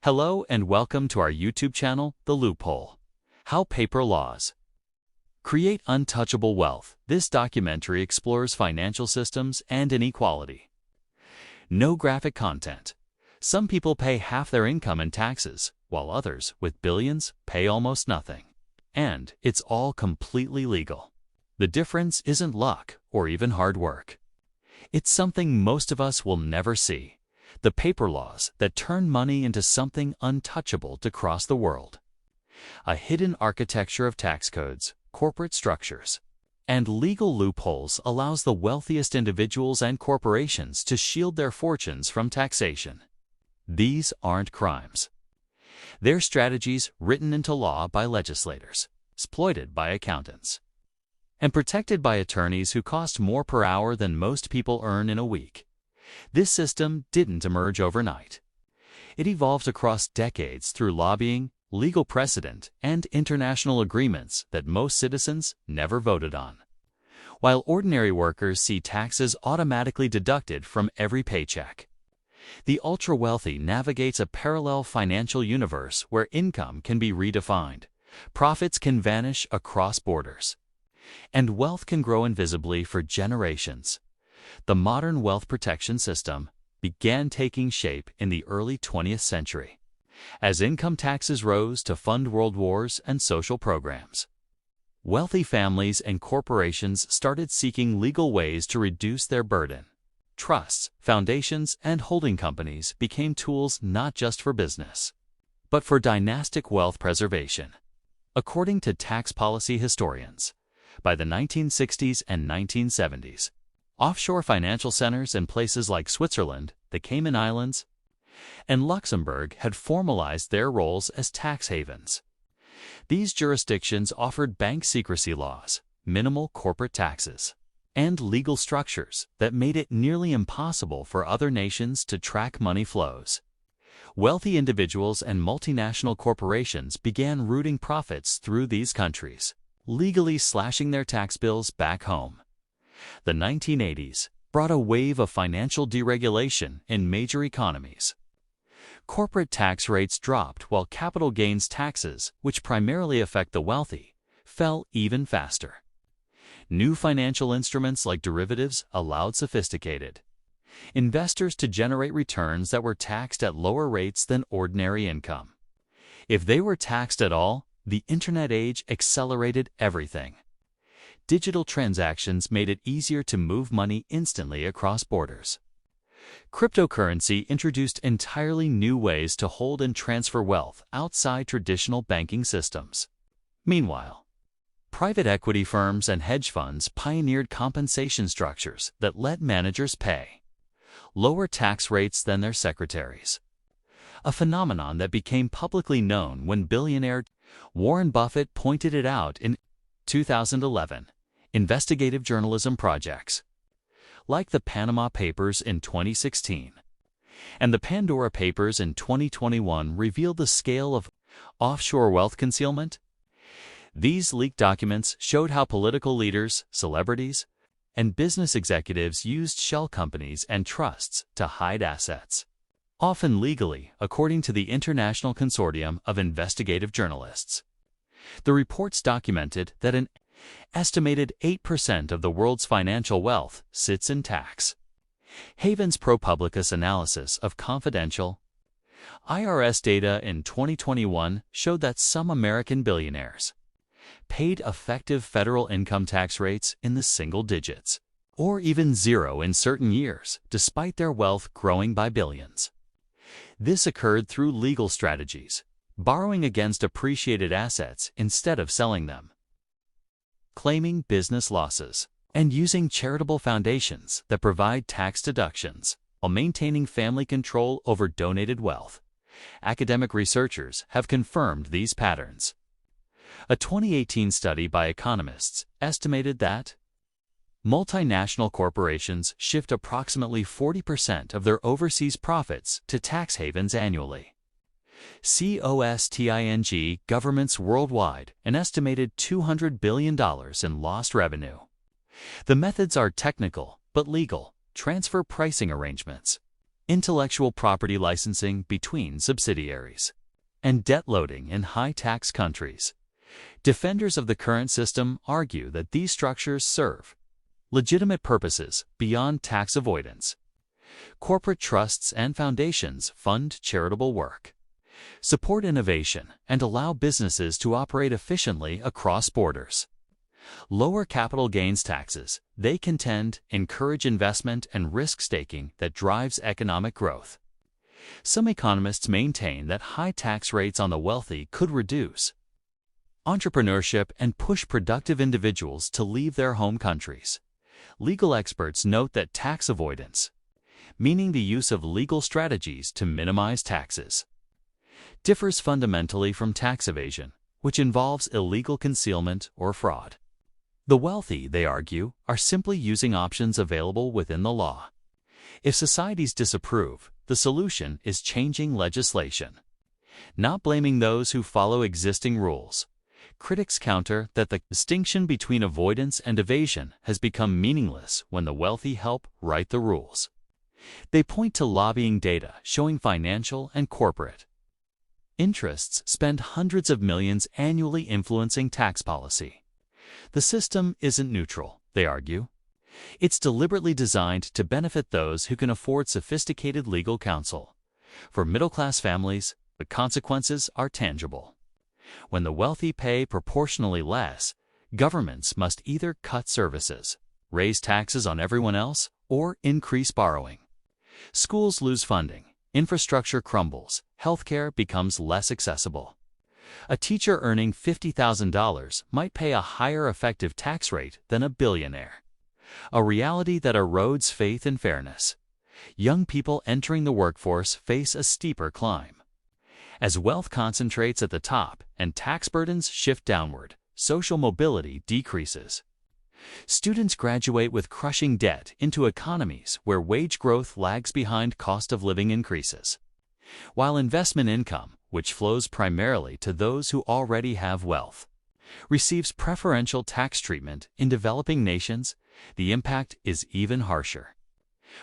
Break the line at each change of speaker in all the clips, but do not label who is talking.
Hello and welcome to our YouTube channel, The Loophole. How Paper Laws Create Untouchable Wealth. This documentary explores financial systems and inequality. No graphic content. Some people pay half their income in taxes, while others, with billions, pay almost nothing. And it's all completely legal. The difference isn't luck or even hard work. It's something most of us will never see. The paper laws that turn money into something untouchable to cross the world. A hidden architecture of tax codes, corporate structures, and legal loopholes allows the wealthiest individuals and corporations to shield their fortunes from taxation. These aren't crimes. They're strategies written into law by legislators, exploited by accountants, and protected by attorneys who cost more per hour than most people earn in a week. This system didn't emerge overnight. It evolved across decades through lobbying, legal precedent, and international agreements that most citizens never voted on. While ordinary workers see taxes automatically deducted from every paycheck, the ultra-wealthy navigates a parallel financial universe where income can be redefined, profits can vanish across borders, and wealth can grow invisibly for generations. The modern wealth protection system began taking shape in the early 20th century, as income taxes rose to fund world wars and social programs. Wealthy families and corporations started seeking legal ways to reduce their burden. Trusts, foundations, and holding companies became tools not just for business, but for dynastic wealth preservation. According to tax policy historians, by the 1960s and 1970s, offshore financial centers in places like Switzerland, the Cayman Islands, and Luxembourg had formalized their roles as tax havens. These jurisdictions offered bank secrecy laws, minimal corporate taxes, and legal structures that made it nearly impossible for other nations to track money flows. Wealthy individuals and multinational corporations began routing profits through these countries, legally slashing their tax bills back home. The 1980s brought a wave of financial deregulation in major economies. Corporate tax rates dropped while capital gains taxes, which primarily affect the wealthy, fell even faster. New financial instruments like derivatives allowed sophisticated investors to generate returns that were taxed at lower rates than ordinary income. If they were taxed at all, the internet age accelerated everything. Digital transactions made it easier to move money instantly across borders. Cryptocurrency introduced entirely new ways to hold and transfer wealth outside traditional banking systems. Meanwhile, private equity firms and hedge funds pioneered compensation structures that let managers pay lower tax rates than their secretaries, a phenomenon that became publicly known when billionaire Warren Buffett pointed it out in 2011. Investigative journalism projects, like the Panama Papers in 2016 and the Pandora Papers in 2021, revealed the scale of offshore wealth concealment. These leaked documents showed how political leaders, celebrities, and business executives used shell companies and trusts to hide assets, often legally, according to the International Consortium of Investigative Journalists. The reports documented that an estimated 8% of the world's financial wealth sits in tax havens. ProPublica's analysis of confidential IRS data in 2021 showed that some American billionaires paid effective federal income tax rates in the single digits, or even zero in certain years, despite their wealth growing by billions. This occurred through legal strategies, borrowing against appreciated assets instead of selling them, claiming business losses, and using charitable foundations that provide tax deductions while maintaining family control over donated wealth. Academic researchers have confirmed these patterns. A 2018 study by economists estimated that multinational corporations shift approximately 40% of their overseas profits to tax havens annually. Costing governments worldwide an estimated $200 billion in lost revenue. The methods are technical but legal: transfer pricing arrangements, intellectual property licensing between subsidiaries, and debt loading in high-tax countries. Defenders of the current system argue that these structures serve legitimate purposes beyond tax avoidance. Corporate trusts and foundations fund charitable work, support innovation, and allow businesses to operate efficiently across borders. Lower capital gains taxes, they contend, encourage investment and risk-taking that drives economic growth. Some economists maintain that high tax rates on the wealthy could reduce entrepreneurship and push productive individuals to leave their home countries. Legal experts note that tax avoidance, meaning the use of legal strategies to minimize taxes, differs fundamentally from tax evasion, which involves illegal concealment or fraud. The wealthy, they argue, are simply using options available within the law. If societies disapprove, the solution is changing legislation, not blaming those who follow existing rules. Critics counter that the distinction between avoidance and evasion has become meaningless when the wealthy help write the rules. They point to lobbying data showing financial and corporate interests spend hundreds of millions annually influencing tax policy. The system isn't neutral, they argue. It's deliberately designed to benefit those who can afford sophisticated legal counsel. For middle-class families, the consequences are tangible. When the wealthy pay proportionally less, governments must either cut services, raise taxes on everyone else, or increase borrowing. Schools lose funding, infrastructure crumbles, healthcare becomes less accessible. A teacher earning $50,000 might pay a higher effective tax rate than a billionaire, a reality that erodes faith in fairness. Young people entering the workforce face a steeper climb. As wealth concentrates at the top and tax burdens shift downward, social mobility decreases. Students graduate with crushing debt into economies where wage growth lags behind cost of living increases, while investment income, which flows primarily to those who already have wealth, receives preferential tax treatment in developing nations. The impact is even harsher.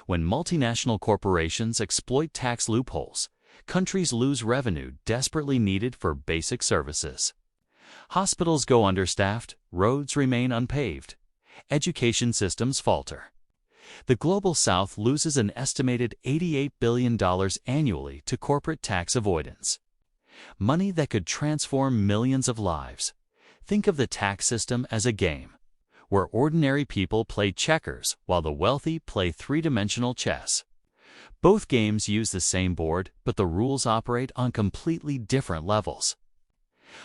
When multinational corporations exploit tax loopholes, countries lose revenue desperately needed for basic services. Hospitals go understaffed, roads remain unpaved, education systems falter. The Global South loses an estimated $88 billion annually to corporate tax avoidance. Money that could transform millions of lives. Think of the tax system as a game, where ordinary people play checkers while the wealthy play three-dimensional chess. Both games use the same board, but the rules operate on completely different levels.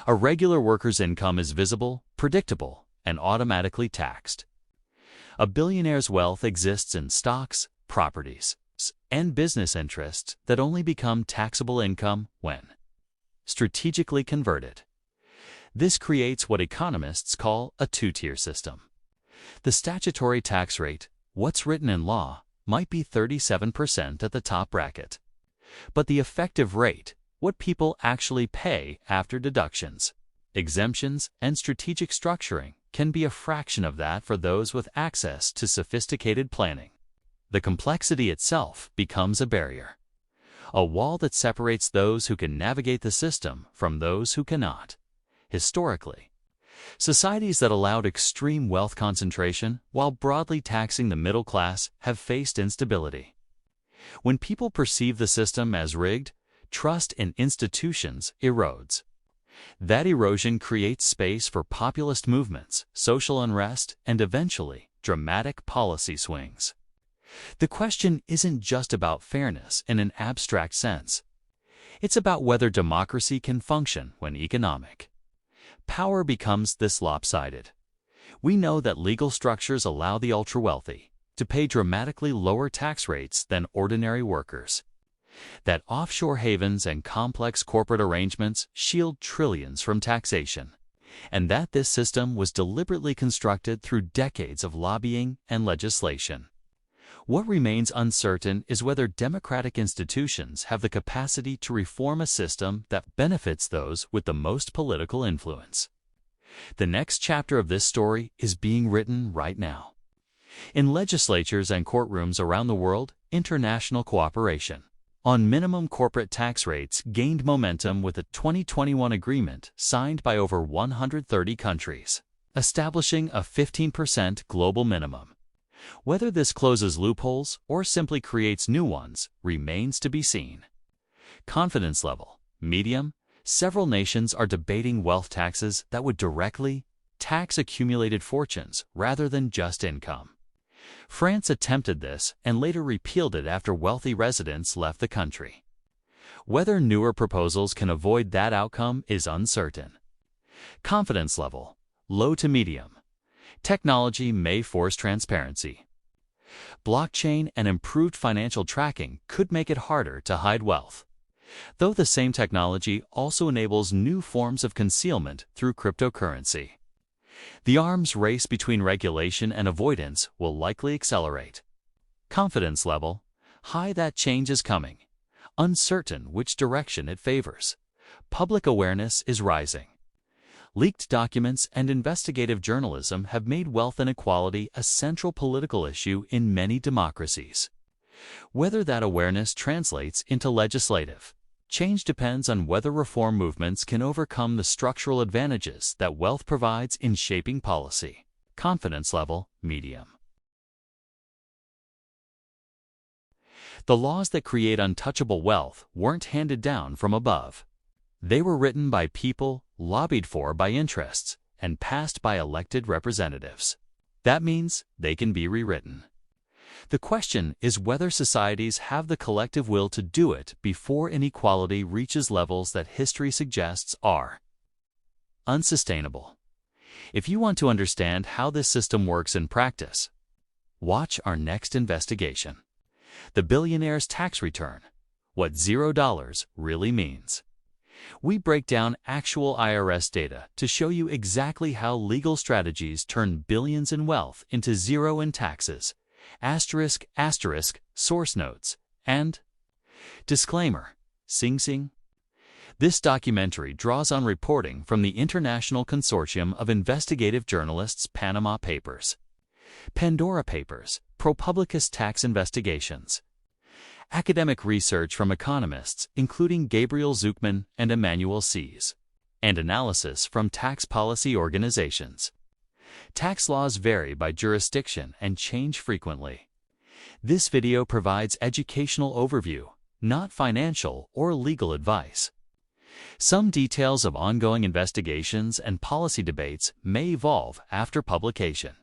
A regular worker's income is visible, predictable, and automatically taxed. A billionaire's wealth exists in stocks, properties, and business interests that only become taxable income when strategically converted. This creates what economists call a two-tier system. The statutory tax rate, what's written in law, might be 37% at the top bracket. But the effective rate, what people actually pay after deductions, exemptions, and strategic structuring, can be a fraction of that for those with access to sophisticated planning. The complexity itself becomes a barrier, a wall that separates those who can navigate the system from those who cannot. Historically, societies that allowed extreme wealth concentration while broadly taxing the middle class have faced instability. When people perceive the system as rigged, trust in institutions erodes. That erosion creates space for populist movements, social unrest, and eventually, dramatic policy swings. The question isn't just about fairness in an abstract sense. It's about whether democracy can function when economic power becomes this lopsided. We know that legal structures allow the ultra-wealthy to pay dramatically lower tax rates than ordinary workers, that offshore havens and complex corporate arrangements shield trillions from taxation, and that this system was deliberately constructed through decades of lobbying and legislation. What remains uncertain is whether democratic institutions have the capacity to reform a system that benefits those with the most political influence. The next chapter of this story is being written right now. In legislatures and courtrooms around the world, International cooperation on minimum corporate tax rates gained momentum with a 2021 agreement signed by over 130 countries, establishing a 15% global minimum. Whether this closes loopholes or simply creates new ones remains to be seen. Confidence level medium. Several nations are debating wealth taxes that would directly tax accumulated fortunes rather than just income. France attempted this and later repealed it after wealthy residents left the country. Whether newer proposals can avoid that outcome is uncertain. Confidence level low to medium. Technology may force transparency. Blockchain and improved financial tracking could make it harder to hide wealth, though the same technology also enables new forms of concealment through cryptocurrency. The arms race between regulation and avoidance will likely accelerate. Confidence level high that change is coming, uncertain which direction it favors. Public awareness is rising. Leaked documents and investigative journalism have made wealth inequality a central political issue in many democracies. Whether that awareness translates into legislative change depends on whether reform movements can overcome the structural advantages that wealth provides in shaping policy. Confidence level medium. The laws that create untouchable wealth weren't handed down from above. They were written by people, lobbied for by interests, and passed by elected representatives. That means they can be rewritten. The question is whether societies have the collective will to do it before inequality reaches levels that history suggests are unsustainable. If you want to understand how this system works in practice, watch our next investigation. The Billionaire's Tax Return: What $0 Really Means. We break down actual IRS data to show you exactly how legal strategies turn billions in wealth into zero in taxes. ***, source notes, and disclaimer, Sing Sing. This documentary draws on reporting from the International Consortium of Investigative Journalists Panama Papers, Pandora Papers, ProPublica's tax investigations, academic research from economists including Gabriel Zucman and Emmanuel Sees, and analysis from tax policy organizations. Tax laws vary by jurisdiction and change frequently. This video provides educational overview, not financial or legal advice. Some details of ongoing investigations and policy debates may evolve after publication.